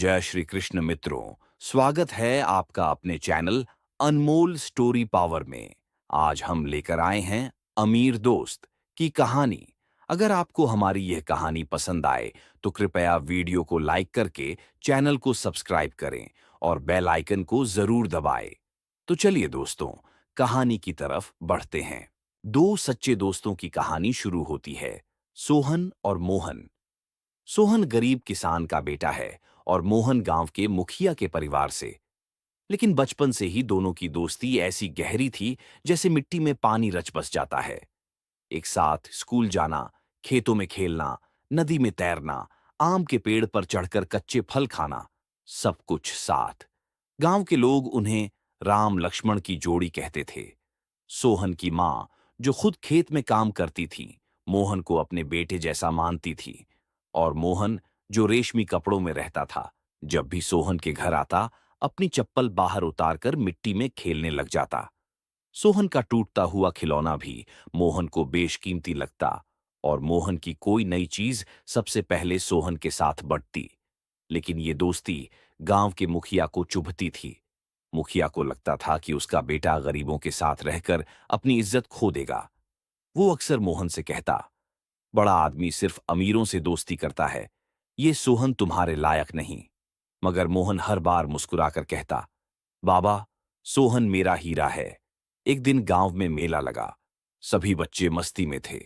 जय श्री कृष्ण मित्रों। स्वागत है आपका अपने चैनल अनमोल स्टोरी पावर में। आज हम लेकर आए हैं अमीर दोस्त की कहानी। अगर आपको हमारी यह कहानी पसंद आए तो कृपया वीडियो को लाइक करके चैनल को सब्सक्राइब करें और बेल आइकन को जरूर दबाएं। तो चलिए दोस्तों, कहानी की तरफ बढ़ते हैं। दो सच्चे दोस्तों की कहानी शुरू होती है, सोहन और मोहन। सोहन गरीब किसान का बेटा है और मोहन गांव के मुखिया के परिवार से। लेकिन बचपन से ही दोनों की दोस्ती ऐसी गहरी थी जैसे मिट्टी में पानी रच बस जाता है। एक साथ स्कूल जाना, खेतों में खेलना, नदी में तैरना, आम के पेड़ पर चढ़कर कच्चे फल खाना, सब कुछ साथ। गांव के लोग उन्हें राम लक्ष्मण की जोड़ी कहते थे। सोहन की माँ, जो खुद खेत में काम करती थी, मोहन को अपने बेटे जैसा मानती थी। और मोहन, जो रेशमी कपड़ों में रहता था, जब भी सोहन के घर आता, अपनी चप्पल बाहर उतारकर मिट्टी में खेलने लग जाता। सोहन का टूटता हुआ खिलौना भी मोहन को बेशकीमती लगता और मोहन की कोई नई चीज सबसे पहले सोहन के साथ बंटती। लेकिन ये दोस्ती गांव के मुखिया को चुभती थी। मुखिया को लगता था कि उसका बेटा गरीबों के साथ रहकर अपनी इज्जत खो देगा। वो अक्सर मोहन से कहता, बड़ा आदमी सिर्फ अमीरों से दोस्ती करता है, ये सोहन तुम्हारे लायक नहीं। मगर मोहन हर बार मुस्कुराकर कहता, बाबा, सोहन मेरा हीरा है। एक दिन गांव में मेला लगा। सभी बच्चे मस्ती में थे।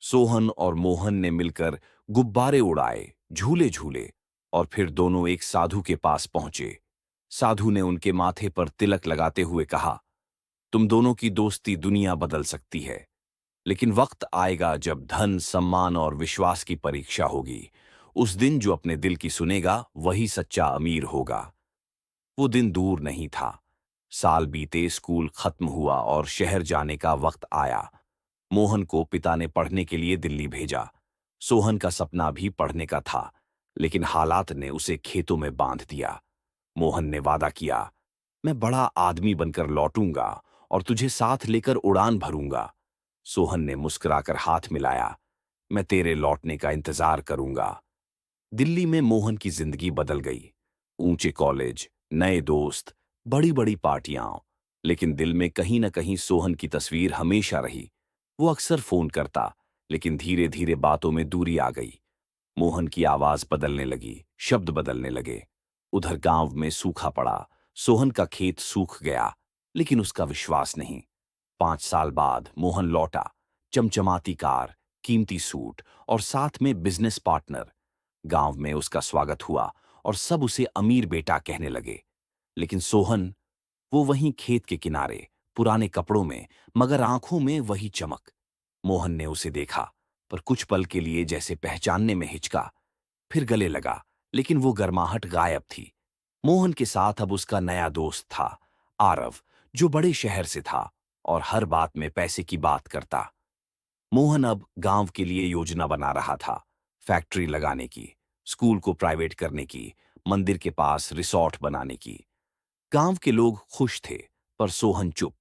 सोहन और मोहन ने मिलकर गुब्बारे उड़ाए, झूले झूले और फिर दोनों एक साधु के पास पहुंचे। साधु ने उनके माथे पर तिलक लगाते हुए कहा, तुम दोनों की दोस्ती दुनिया बदल सकती है, लेकिन वक्त आएगा जब धन, सम्मान और विश्वास की परीक्षा होगी। उस दिन जो अपने दिल की सुनेगा वही सच्चा अमीर होगा। वो दिन दूर नहीं था। साल बीते, स्कूल खत्म हुआ और शहर जाने का वक्त आया। मोहन को पिता ने पढ़ने के लिए दिल्ली भेजा। सोहन का सपना भी पढ़ने का था, लेकिन हालात ने उसे खेतों में बांध दिया। मोहन ने वादा किया, मैं बड़ा आदमी बनकर लौटूंगा और तुझे साथ लेकर उड़ान भरूंगा। सोहन ने मुस्कुराकर हाथ मिलाया, मैं तेरे लौटने का इंतजार करूंगा। दिल्ली में मोहन की जिंदगी बदल गई। ऊंचे कॉलेज, नए दोस्त, बड़ी बड़ी पार्टियां, लेकिन दिल में कहीं न कहीं सोहन की तस्वीर हमेशा रही। वो अक्सर फोन करता, लेकिन धीरे धीरे बातों में दूरी आ गई। मोहन की आवाज बदलने लगी, शब्द बदलने लगे। उधर गांव में सूखा पड़ा। सोहन का खेत सूख गया, लेकिन उसका विश्वास नहीं। 5 साल बाद मोहन लौटा। चमचमाती कार, कीमती सूट और साथ में बिजनेस पार्टनर। गांव में उसका स्वागत हुआ और सब उसे अमीर बेटा कहने लगे। लेकिन सोहन, वो वहीं खेत के किनारे, पुराने कपड़ों में, मगर आंखों में वही चमक। मोहन ने उसे देखा, पर कुछ पल के लिए जैसे पहचानने में हिचका। फिर गले लगा, लेकिन वो गर्माहट गायब थी। मोहन के साथ अब उसका नया दोस्त था, आरव, जो बड़े शहर से था और हर बात में पैसे की बात करता। मोहन अब गांव के लिए योजना बना रहा था, फैक्ट्री लगाने की, स्कूल को प्राइवेट करने की, मंदिर के पास रिसॉर्ट बनाने की। गांव के लोग खुश थे, पर सोहन चुप।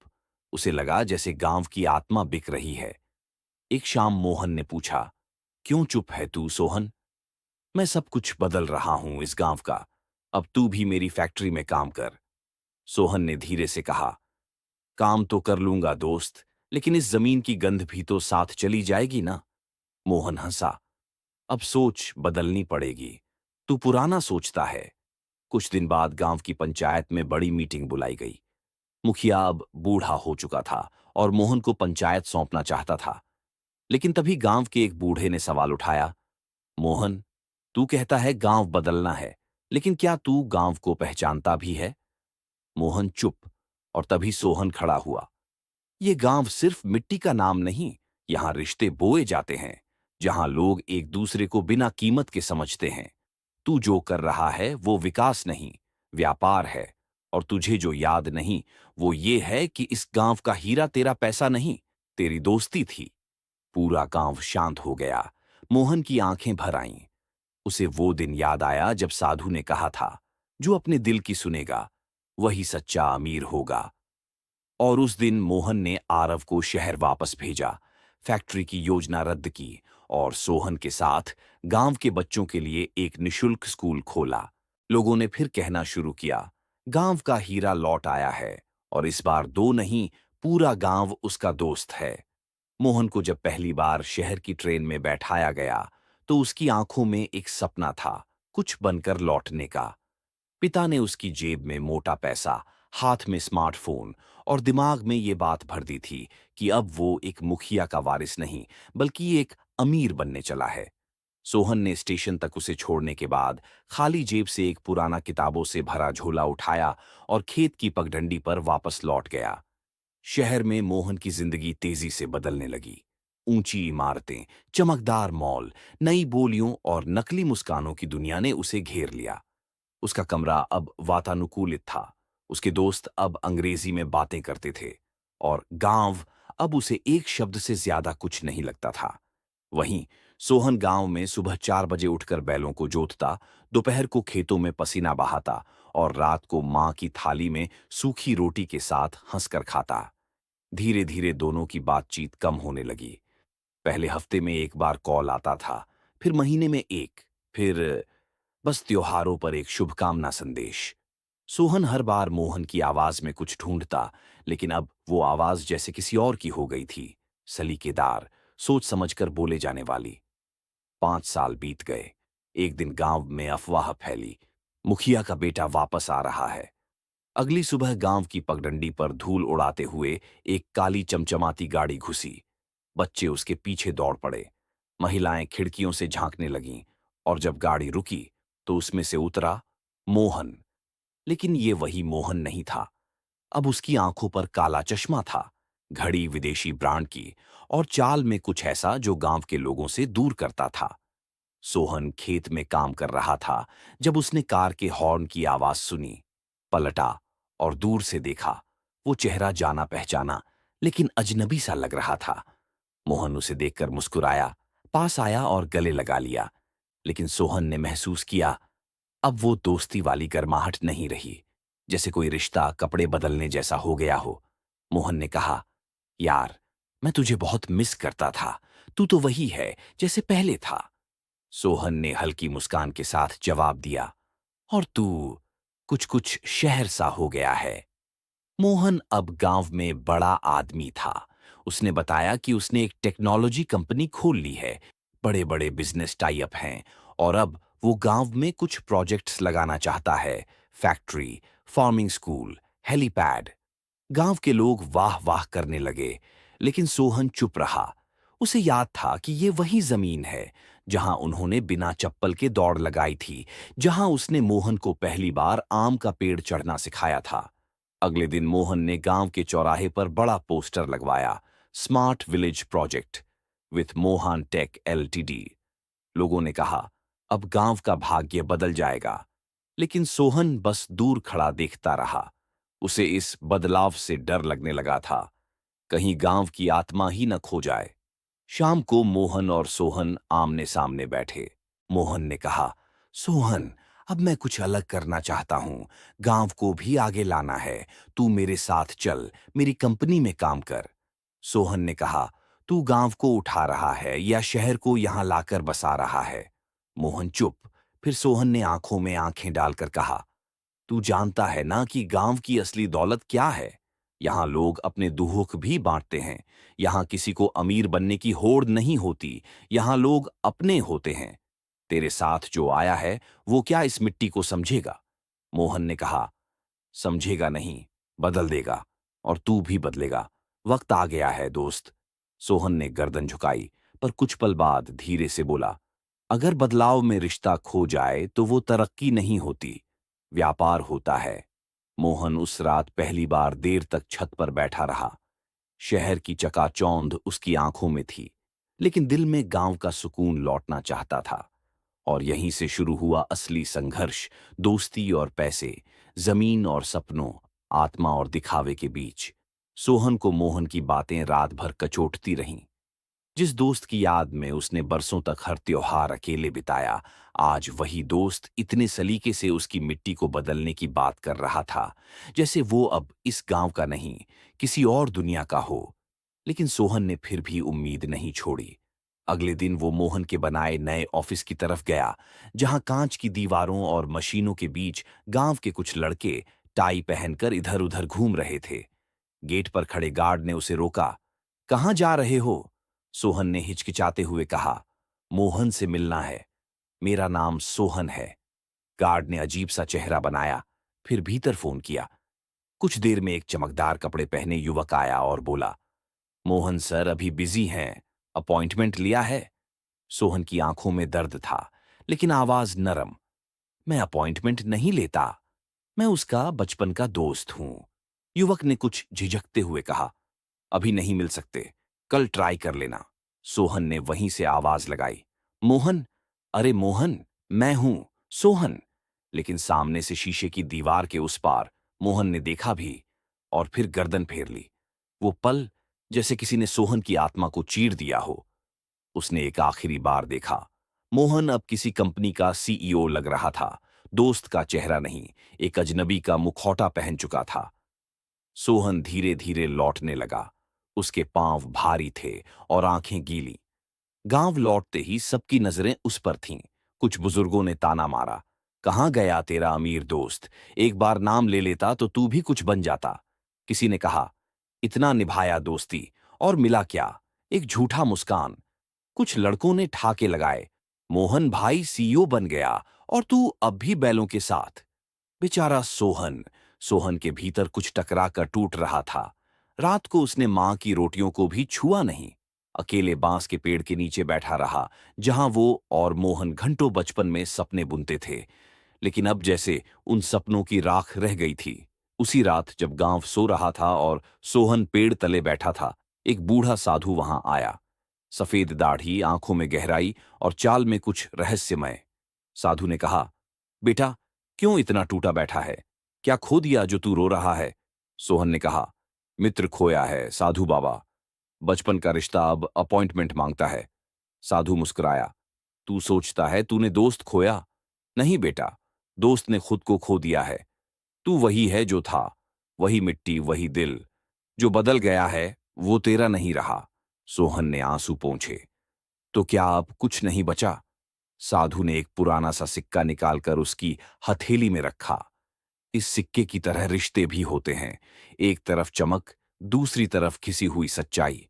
उसे लगा जैसे गांव की आत्मा बिक रही है। एक शाम मोहन ने पूछा, क्यों चुप है तू सोहन? मैं सब कुछ बदल रहा हूं इस गांव का। अब तू भी मेरी फैक्ट्री में काम कर। सोहन ने धीरे से कहा, काम तो कर लूंगा दोस्त, लेकिन इस जमीन की गंध भी तो साथ चली जाएगी ना। मोहन हंसा, अब सोच बदलनी पड़ेगी। तू पुराना सोचता है। कुछ दिन बाद गांव की पंचायत में बड़ी मीटिंग बुलाई गई। मुखिया अब बूढ़ा हो चुका था और मोहन को पंचायत सौंपना चाहता था। लेकिन तभी गांव के एक बूढ़े ने सवाल उठाया, मोहन, तू कहता है गांव बदलना है, लेकिन क्या तू गांव को पहचानता भी है? मोहन चुप, और तभी सोहन खड़ा हुआ। ये गांव सिर्फ मिट्टी का नाम नहीं, यहां रिश्ते बोए जाते हैं, जहां लोग एक दूसरे को बिना कीमत के समझते हैं। तू जो कर रहा है वो विकास नहीं, व्यापार है। और तुझे जो याद नहीं, वो ये है कि इस गांव का हीरा तेरा पैसा नहीं, तेरी दोस्ती थी। पूरा गांव शांत हो गया। मोहन की आंखें भर आईं। उसे वो दिन याद आया जब साधु ने कहा था, जो अपने दिल की सुनेगा वही सच्चा अमीर होगा। और उस दिन मोहन ने आरव को शहर वापस भेजा, फैक्ट्री की योजना रद्द की और सोहन के साथ गांव के बच्चों के लिए एक निशुल्क स्कूल खोला। लोगों ने फिर कहना शुरू किया, गांव का हीरा लौट आया है और इस बार दो नहीं, पूरा गांव उसका दोस्त है। मोहन को जब पहली बार शहर की ट्रेन में बैठाया गया, तो उसकी आंखों में एक सपना था, कुछ बनकर लौटने का। पिता ने उसकी जेब में मोटा पैसा, हाथ में स्मार्टफोन और दिमाग में ये बात भर दी थी कि अब वो एक मुखिया का वारिस नहीं, बल्कि एक अमीर बनने चला है। सोहन ने स्टेशन तक उसे छोड़ने के बाद खाली जेब से एक पुराना किताबों से भरा झोला उठाया और खेत की पगडंडी पर वापस लौट गया। शहर में मोहन की जिंदगी तेजी से बदलने लगी। ऊंची इमारतें, चमकदार मॉल, नई बोलियों और नकली मुस्कानों की दुनिया ने उसे घेर लिया। उसका कमरा अब वातानुकूलित था, उसके दोस्त अब अंग्रेजी में बातें करते थे और गांव अब उसे एक शब्द से ज्यादा कुछ नहीं लगता था। वहीं सोहन गांव में सुबह 4 बजे उठकर बैलों को जोतता, दोपहर को खेतों में पसीना बहाता और रात को मां की थाली में सूखी रोटी के साथ हंसकर खाता। धीरे धीरे दोनों की बातचीत कम होने लगी। पहले हफ्ते में एक बार कॉल आता था, फिर महीने में एक, फिर बस त्योहारों पर एक शुभकामना संदेश। सोहन हर बार मोहन की आवाज में कुछ ढूंढता, लेकिन अब वो आवाज जैसे किसी और की हो गई थी, सलीकेदार, सोच समझकर बोले जाने वाली। 5 साल बीत गए। एक दिन गांव में अफवाह फैली, मुखिया का बेटा वापस आ रहा है। अगली सुबह गांव की पगडंडी पर धूल उड़ाते हुए एक काली चमचमाती गाड़ी घुसी। बच्चे उसके पीछे दौड़ पड़े। महिलाएं खिड़कियों से झांकने लगीं और जब गाड़ी रुकी तो उसमें से उतरा मोहन। लेकिन ये वही मोहन नहीं था। अब उसकी आंखों पर काला चश्मा था, घड़ी विदेशी ब्रांड की और चाल में कुछ ऐसा जो गांव के लोगों से दूर करता था। सोहन खेत में काम कर रहा था जब उसने कार के हॉर्न की आवाज सुनी। पलटा और दूर से देखा। वो चेहरा जाना पहचाना, लेकिन अजनबी सा लग रहा था। मोहन उसे देखकर मुस्कुराया, पास आया और गले लगा लिया। लेकिन सोहन ने महसूस किया, अब वो दोस्ती वाली गर्माहट नहीं रही, जैसे कोई रिश्ता कपड़े बदलने जैसा हो गया हो। मोहन ने कहा, यार, मैं तुझे बहुत मिस करता था। तू तो वही है जैसे पहले था। सोहन ने हल्की मुस्कान के साथ जवाब दिया, और तू कुछ कुछ शहर सा हो गया है। मोहन अब गांव में बड़ा आदमी था। उसने बताया कि उसने एक टेक्नोलॉजी कंपनी खोल ली है, बड़े बड़े बिजनेस टाई अप हैं और अब वो गांव में कुछ प्रोजेक्ट्स लगाना चाहता है। Factory, farming school, helipad. गांव के लोग वाह वाह करने लगे, लेकिन सोहन चुप रहा। उसे याद था कि ये वही जमीन है जहां उन्होंने बिना चप्पल के दौड़ लगाई थी, जहां उसने मोहन को पहली बार आम का पेड़ चढ़ना सिखाया था। अगले दिन मोहन ने गांव के चौराहे पर बड़ा पोस्टर लगवाया, smart village project with Mohan tech LTD. लोगों ने कहा, अब गांव का भाग्य बदल जाएगा। लेकिन सोहन बस दूर खड़ा देखता रहा। उसे इस बदलाव से डर लगने लगा था, कहीं गांव की आत्मा ही न खो जाए। शाम को मोहन और सोहन आमने सामने बैठे। मोहन ने कहा, सोहन, अब मैं कुछ अलग करना चाहता हूं। गांव को भी आगे लाना है। तू मेरे साथ चल, मेरी कंपनी में काम कर। सोहन ने कहा, तू गांव को उठा रहा है या शहर को यहां लाकर बसा रहा है? मोहन चुप। फिर सोहन ने आंखों में आंखें डालकर कहा, तू जानता है ना कि गांव की असली दौलत क्या है? यहाँ लोग अपने दुख भी बांटते हैं। यहाँ किसी को अमीर बनने की होड़ नहीं होती। यहाँ लोग अपने होते हैं। तेरे साथ जो आया है, वो क्या इस मिट्टी को समझेगा? मोहन ने कहा, समझेगा नहीं, बदल देगा। और तू भी बदलेगा। वक्त आ गया है दोस्त। सोहन ने गर्दन झुकाई, पर कुछ पल बाद धीरे से बोला, अगर बदलाव में रिश्ता खो जाए तो वो तरक्की नहीं होती, व्यापार होता है। मोहन उस रात पहली बार देर तक छत पर बैठा रहा। शहर की चकाचौंध उसकी आंखों में थी, लेकिन दिल में गांव का सुकून लौटना चाहता था। और यहीं से शुरू हुआ असली संघर्ष, दोस्ती और पैसे, जमीन और सपनों, आत्मा और दिखावे के बीच। सोहन को मोहन की बातें रात भर कचोटती रहीं। जिस दोस्त की याद में उसने बरसों तक हर त्योहार अकेले बिताया, आज वही दोस्त इतने सलीके से उसकी मिट्टी को बदलने की बात कर रहा था, जैसे वो अब इस गांव का नहीं, किसी और दुनिया का हो। लेकिन सोहन ने फिर भी उम्मीद नहीं छोड़ी। अगले दिन वो मोहन के बनाए नए ऑफिस की तरफ गया, जहां कांच की दीवारों और मशीनों के बीच गांव के कुछ लड़के टाई पहनकर इधर उधर घूम रहे थे। गेट पर खड़े गार्ड ने उसे रोका। कहाँ जा रहे हो? सोहन ने हिचकिचाते हुए कहा। मोहन से मिलना है। मेरा नाम सोहन है। गार्ड ने अजीब सा चेहरा बनाया, फिर भीतर फोन किया। कुछ देर में एक चमकदार कपड़े पहने युवक आया और बोला, मोहन सर अभी बिजी हैं, अपॉइंटमेंट लिया है? सोहन की आंखों में दर्द था, लेकिन आवाज नरम। मैं अपॉइंटमेंट नहीं लेता, मैं उसका बचपन का दोस्त हूं। युवक ने कुछ झिझकते हुए कहा, अभी नहीं मिल सकते, कल ट्राई कर लेना। सोहन ने वहीं से आवाज लगाई, मोहन। अरे मोहन, मैं हूं, सोहन। लेकिन सामने से शीशे की दीवार के उस पार मोहन ने देखा भी, और फिर गर्दन फेर ली। वो पल, जैसे किसी ने सोहन की आत्मा को चीर दिया हो। उसने एक आखिरी बार देखा। मोहन अब किसी कंपनी का सीईओ लग रहा था, दोस्त का चेहरा नहीं, एक अजनबी का मुखौटा पहन चुका था। सोहन धीरे धीरे लौटने लगा। उसके पांव भारी थे और आंखें गीली। गांव लौटते ही सबकी नजरें उस पर थीं। कुछ बुजुर्गों ने ताना मारा, कहाँ गया तेरा अमीर दोस्त? एक बार नाम ले लेता तो तू भी कुछ बन जाता। किसी ने कहा, इतना निभाया दोस्ती, और मिला क्या? एक झूठा मुस्कान। कुछ लड़कों ने ठाके लगाए, मोहन भाई सीईओ बन गया और तू अब भी बैलों के साथ। बेचारा सोहन। सोहन के भीतर कुछ टकरा कर टूट रहा था। रात को उसने मां की रोटियों को भी छुआ नहीं। अकेले बांस के पेड़ के नीचे बैठा रहा, जहां वो और मोहन घंटों बचपन में सपने बुनते थे। लेकिन अब जैसे उन सपनों की राख रह गई थी। उसी रात जब गांव सो रहा था और सोहन पेड़ तले बैठा था, एक बूढ़ा साधु वहां आया। सफेद दाढ़ी, आंखों में गहराई और चाल में कुछ रहस्यमय। साधु ने कहा, बेटा, क्यों इतना टूटा बैठा है? क्या खो दिया जो तू रो रहा है? सोहन ने कहा, मित्र खोया है साधु बाबा। बचपन का रिश्ता अब अपॉइंटमेंट मांगता है। साधु मुस्कुराया, तू सोचता है तूने दोस्त खोया? नहीं बेटा, दोस्त ने खुद को खो दिया है। तू वही है जो था, वही मिट्टी, वही दिल। जो बदल गया है वो तेरा नहीं रहा। सोहन ने आंसू पोंछे। तो क्या अब कुछ नहीं बचा? साधु ने एक पुराना सा सिक्का निकालकर उसकी हथेली में रखा। इस सिक्के की तरह रिश्ते भी होते हैं, एक तरफ चमक, दूसरी खिसी हुई हुई सच्चाई।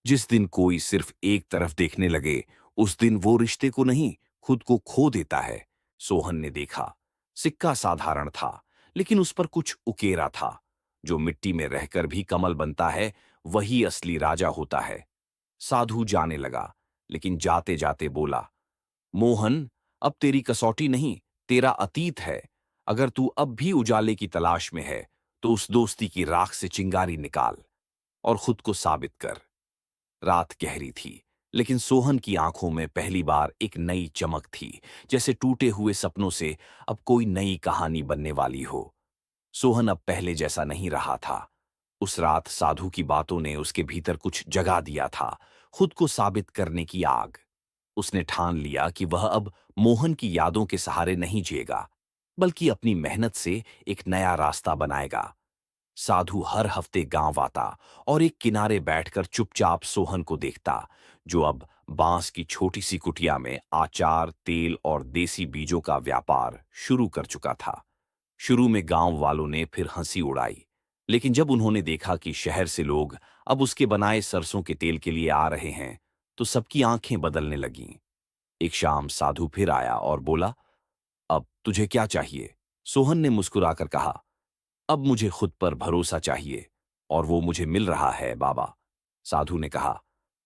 जिस दिन कोई सिर्फ एक तरफ देखने लगे, उस दिन वो रिश्ते को नहीं, खुद को खो देता है। सोहन ने देखा, सिक्का साधारण था, लेकिन उस पर कुछ उकेरा था। जो मिट्टी में रहकर भी कमल बनता है, वही असली राजा होता है। साधु जाने लगा, लेकिन जाते जाते बोला, मोहन, अब तेरी कसौटी नहीं, तेरा अतीत है। अगर तू अब भी उजाले की तलाश में है, तो उस दोस्ती की राख से चिंगारी निकाल और खुद को साबित कर। रात गहरी थी, लेकिन सोहन की आंखों में पहली बार एक नई चमक थी, जैसे टूटे हुए सपनों से अब कोई नई कहानी बनने वाली हो। सोहन अब पहले जैसा नहीं रहा था। उस रात साधु की बातों ने उसके भीतर कुछ जगा दिया था, खुद को साबित करने की आग। उसने ठान लिया कि वह अब मोहन की यादों के सहारे नहीं जिएगा, बल्कि अपनी मेहनत से एक नया रास्ता बनाएगा। साधु हर हफ्ते गांव आता और एक किनारे बैठकर चुपचाप सोहन को देखता, जो अब बांस की छोटी सी कुटिया में आचार, तेल और देसी बीजों का व्यापार शुरू कर चुका था। शुरू में गांव वालों ने फिर हंसी उड़ाई, लेकिन जब उन्होंने देखा कि शहर से लोग अब उसके बनाए सरसों के तेल के लिए आ रहे हैं, तो सबकी आंखें बदलने लगीं। एक शाम साधु फिर आया और बोला, अब तुझे क्या चाहिए? सोहन ने मुस्कुराकर कहा, अब मुझे खुद पर भरोसा चाहिए, और वो मुझे मिल रहा है बाबा। साधु ने कहा,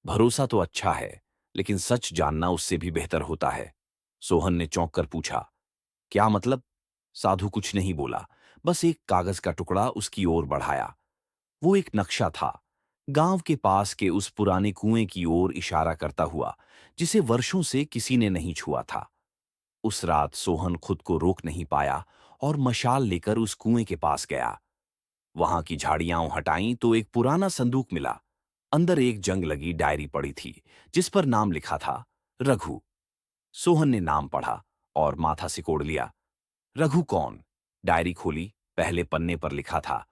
भरोसा तो अच्छा है, लेकिन सच जानना उससे भी बेहतर होता है। सोहन ने चौंक कर पूछा, क्या मतलब? साधु कुछ नहीं बोला, बस एक कागज का टुकड़ा उसकी ओर बढ़ाया। वो एक नक्शा था, गांव के पास के उस पुराने कुएं की ओर इशारा करता हुआ, जिसे वर्षों से किसी ने नहीं छुआ था। उस रात सोहन खुद को रोक नहीं पाया और मशाल लेकर उस कुएं के पास गया। वहां की झाड़ियां हटाई तो एक पुराना संदूक मिला। अंदर एक जंग लगी डायरी पड़ी थी, जिस पर नाम लिखा था, रघु। सोहन ने नाम पढ़ा और माथा सिकोड़ लिया। रघु कौन? डायरी खोली, पहले पन्ने पर लिखा था,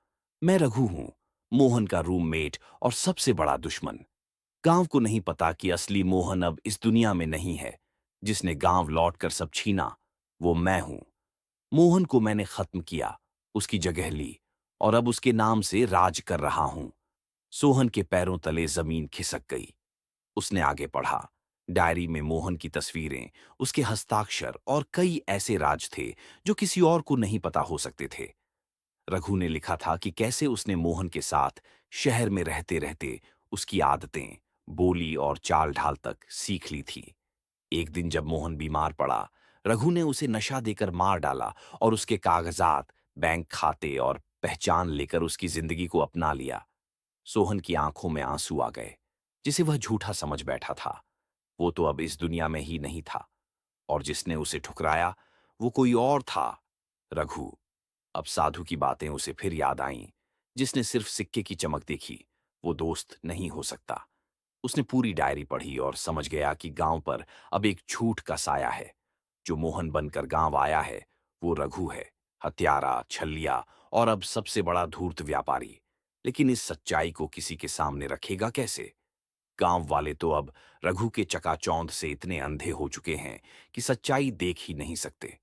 मैं रघु हूं, मोहन का रूममेट और सबसे बड़ा दुश्मन। गांव को नहीं पता कि असली मोहन अब इस दुनिया में नहीं है। जिसने गांव लौटकर सब छीना, वो मैं हूं। मोहन को मैंने खत्म किया, उसकी जगह ली, और अब उसके नाम से राज कर रहा हूं। सोहन के पैरों तले जमीन खिसक गई। उसने आगे पढ़ा। डायरी में मोहन की तस्वीरें, उसके हस्ताक्षर और कई ऐसे राज थे जो किसी और को नहीं पता हो सकते थे। रघु ने लिखा था कि कैसे उसने मोहन के साथ शहर में रहते रहते उसकी आदतें, बोली और चाल ढाल तक सीख ली थी। एक दिन जब मोहन बीमार पड़ा, रघु ने उसे नशा देकर मार डाला और उसके कागजात, बैंक खाते और पहचान लेकर उसकी जिंदगी को अपना लिया। सोहन की आंखों में आंसू आ गए, जिसे वह झूठा समझ बैठा था। वो तो अब इस दुनिया में ही नहीं था, और जिसने उसे ठुकराया वो कोई और था, रघु। अब साधु की बातें उसे फिर याद आईं। जिसने सिर्फ सिक्के की चमक देखी, वो दोस्त नहीं हो सकता। उसने पूरी डायरी पढ़ी और समझ गया कि गांव पर अब एक झूठ का साया है। जो मोहन बनकर गांव आया है, वो रघु है, हत्यारा, छलिया और अब सबसे बड़ा धूर्त व्यापारी। लेकिन इस सच्चाई को किसी के सामने रखेगा कैसे? गांव वाले तो अब रघु के चकाचौंध से इतने अंधे हो चुके हैं कि सच्चाई देख ही नहीं सकते।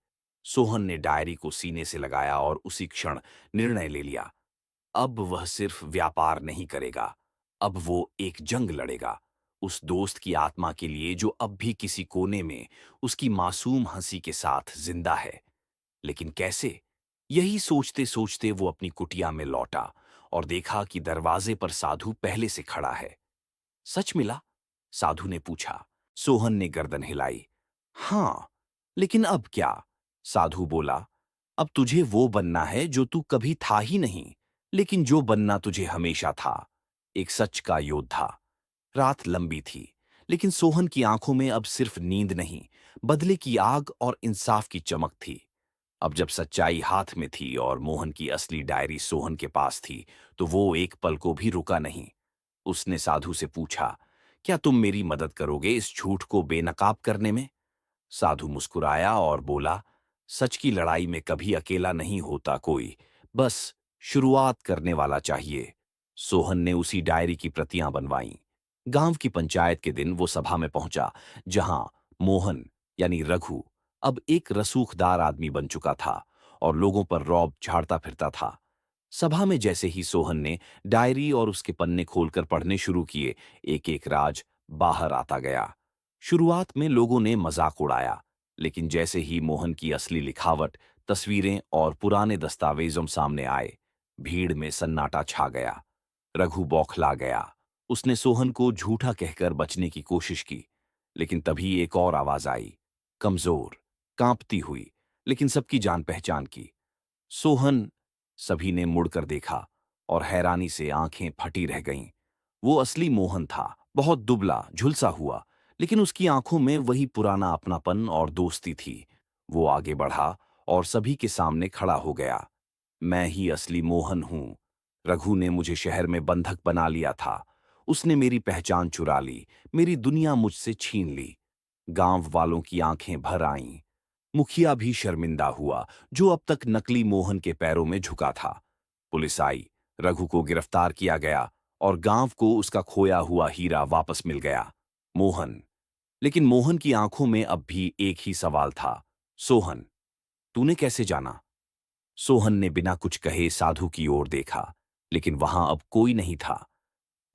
सोहन ने डायरी को सीने से लगाया और उसी क्षण निर्णय ले लिया। अब वह सिर्फ व्यापार नहीं करेगा, अब वो एक जंग लड़ेगा, उस दोस्त की आत्मा के लिए जो अब भी किसी कोने में उसकी मासूम हंसी के साथ जिंदा है। लेकिन कैसे? यही सोचते सोचते वो अपनी कुटिया में लौटा और देखा कि दरवाजे पर साधु पहले से खड़ा है। सच मिला? साधु ने पूछा। सोहन ने गर्दन हिलाई। हां, लेकिन अब क्या? साधु बोला। अब तुझे वो बनना है जो तू कभी था ही नहीं, लेकिन जो बनना तुझे हमेशा था, एक सच का योद्धा। रात लंबी थी, लेकिन सोहन की आंखों में अब सिर्फ नींद नहीं, बदले की आग और इंसाफ की चमक थी। अब जब सच्चाई हाथ में थी और मोहन की असली डायरी सोहन के पास थी, तो वो एक पल को भी रुका नहीं। उसने साधु से पूछा, क्या तुम मेरी मदद करोगे इस झूठ को बेनकाब करने में? साधु मुस्कुराया और बोला, सच की लड़ाई में कभी अकेला नहीं होता कोई, बस शुरुआत करने वाला चाहिए। सोहन ने उसी डायरी की प्रतियां बनवाईं। गांव की पंचायत के दिन वो सभा में पहुंचा, जहां मोहन यानी रघु अब एक रसूखदार आदमी बन चुका था और लोगों पर रौब झाड़ता फिरता था। सभा में जैसे ही सोहन ने डायरी और उसके पन्ने खोलकर पढ़ने शुरू किए, एक एक राज बाहर आता गया। शुरुआत में लोगों ने मजाक उड़ाया, लेकिन जैसे ही मोहन की असली लिखावट, तस्वीरें और पुराने दस्तावेजों सामने आए, भीड़ में सन्नाटा छा गया। रघु बौखला गया। उसने सोहन को झूठा कहकर बचने की कोशिश की, लेकिन तभी एक और आवाज आई, कमजोर, कांपती हुई, लेकिन सबकी जान पहचान की। सोहन। सभी ने मुड़कर देखा और हैरानी से आंखें फटी रह गईं। वो असली मोहन था, बहुत दुबला, झुलसा हुआ, लेकिन उसकी आंखों में वही पुराना अपनापन और दोस्ती थी। वो आगे बढ़ा और सभी के सामने खड़ा हो गया। मैं ही असली मोहन हूं। रघु ने मुझे शहर में बंधक बना लिया था। उसने मेरी पहचान चुरा ली, मेरी दुनिया मुझसे छीन ली। गांव वालों की आंखें भर आईं। मुखिया भी शर्मिंदा हुआ, जो अब तक नकली मोहन के पैरों में झुका था। पुलिस आई, रघु को गिरफ्तार किया गया और गांव को उसका खोया हुआ हीरा वापस मिल गया, मोहन। लेकिन मोहन की आंखों में अब भी एक ही सवाल था, सोहन, तूने कैसे जाना? सोहन ने बिना कुछ कहे साधु की ओर देखा, लेकिन वहां अब कोई नहीं था।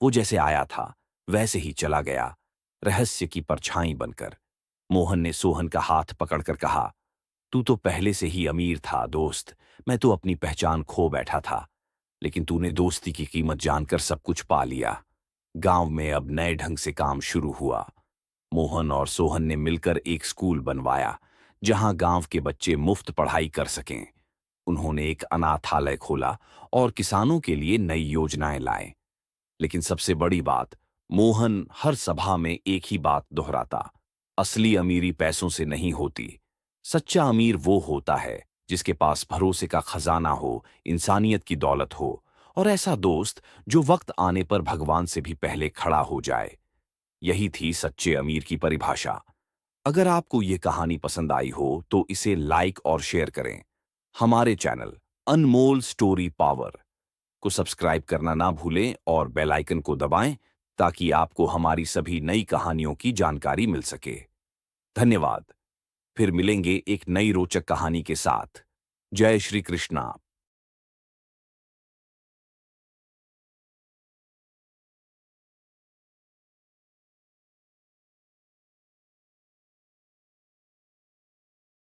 वो जैसे आया था, वैसे ही चला गया, रहस्य की परछाई बनकर। मोहन ने सोहन का हाथ पकड़कर कहा, तू तो पहले से ही अमीर था दोस्त। मैं तो अपनी पहचान खो बैठा था, लेकिन तूने दोस्ती की कीमत जानकर सब कुछ पा लिया। गांव में अब नए ढंग से काम शुरू हुआ। मोहन और सोहन ने मिलकर एक स्कूल बनवाया, जहां गांव के बच्चे मुफ्त पढ़ाई कर सकें। उन्होंने एक अनाथालय खोला और किसानों के लिए नई योजनाएं लाए। लेकिन सबसे बड़ी बात, मोहन हर सभा में एक ही बात दोहराता, असली अमीरी पैसों से नहीं होती। सच्चा अमीर वो होता है जिसके पास भरोसे का खजाना हो, इंसानियत की दौलत हो और ऐसा दोस्त जो वक्त आने पर भगवान से भी पहले खड़ा हो जाए। यही थी सच्चे अमीर की परिभाषा। अगर आपको ये कहानी पसंद आई हो तो इसे लाइक और शेयर करें। हमारे चैनल अनमोल स्टोरी पावर को सब्सक्राइब करना ना भूलें और बेल आइकन को दबाएं ताकि आपको हमारी सभी नई कहानियों की जानकारी मिल सके। धन्यवाद। फिर मिलेंगे एक नई रोचक कहानी के साथ। जय श्री कृष्णा।